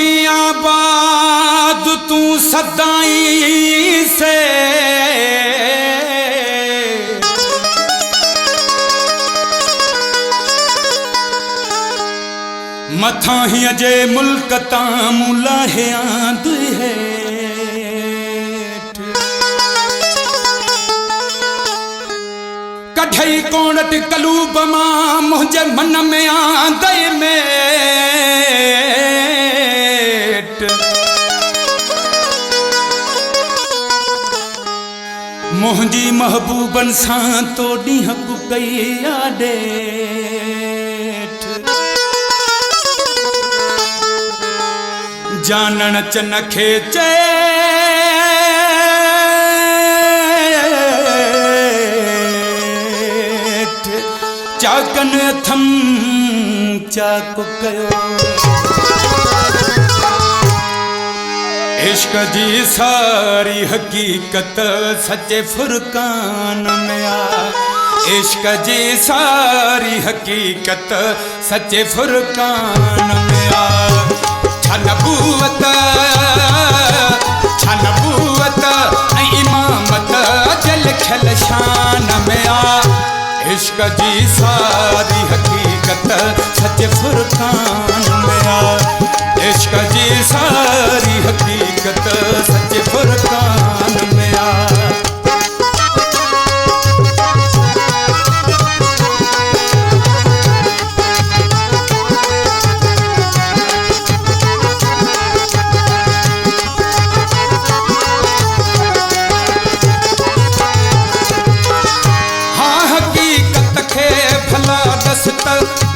रखी आबाद तू सदाई से, मथा ही अजे मुल्क तामुला है आंद है। कढ़ई कोणट कलूब मां मुझे मन में आंदे में मुझी महबूबन सां तो ॾींहं कई आडे। जानन चन खेचे चाकन थम चाक कयो। इश्क जी सारी हकीकत सच्चे फुरकान में आ। इश्क जी सारी हकीकत सच्चे फुरकान में आ। नबूवत इमामत जल खल शान में आ। इश्क जी सारी हकीकत सच्चे फुरकान में आ। इश्क जी सारी हकीकत सच्चे फुरकान में आ।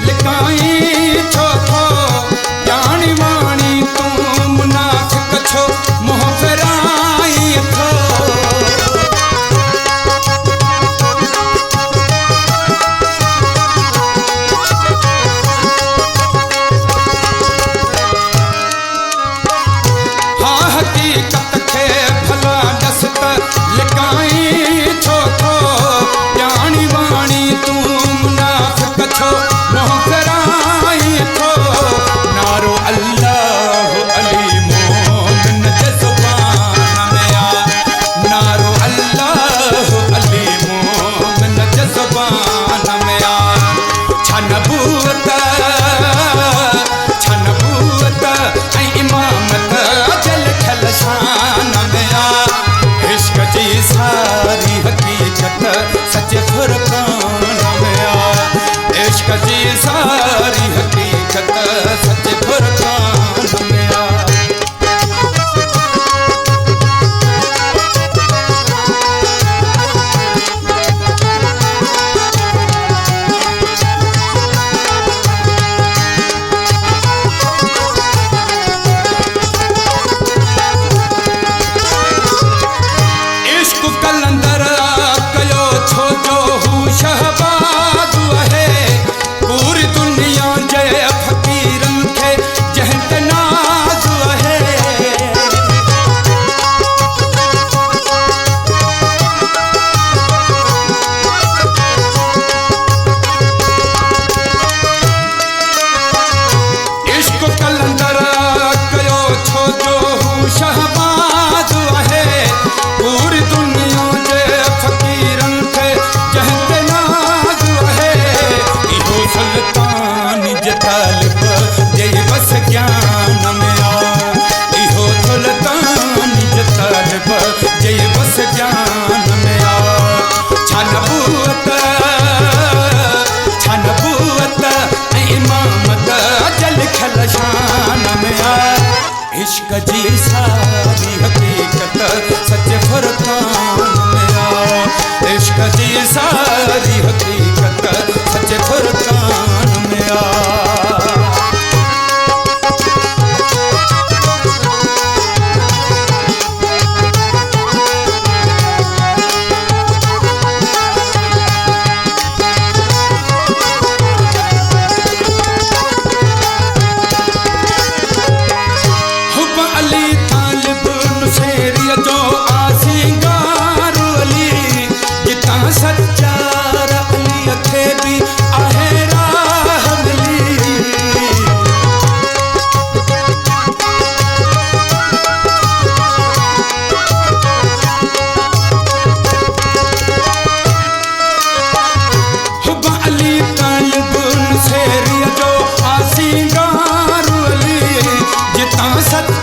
लिकाई छो थो जानी वाणी तू मुनाफिक छो मोह फेराई थो। हाँ हकीकत खे भला दस्त लिकाई छो थो जानी वाणी तू मुनाफिक छो मोह फेराई थो। नारो अल्लाह अली मोमिन जज़बान में आ। नारो अल्लाह अली मोमिन जज़बान में आ। छा नबूवत ऐं इमामत जल खल शान में आ। इश्क जी सारी हकीकत सच्चे फुरकान में आ। इश्क जी सारी हकीकत सच्चे फुरकान में आ। इश्क कलंदर कयो छो जो हूँ शहबाज है। पूरी दुनिया जय फकीरन खे जहत नाज है। इश्क कलंदर कयो छो जो हूँ शहबाज है। पूरी दुनिया जय फकीरन खे जहत नाज है। इहो सुल्तान जतालब जय बस ज्ञान में आ। इहो सुल्तान जतालब जय बस ज्ञान में आ। छा नबूवत ऐं इमामत जल खल शान में आ। इश्क जी सारी हकीकत सच्चे फुरकान में आ। इश्क जी सारी हकीकत सच्चे फुरकान में आ। हुब अली तालिब नुसेरी सत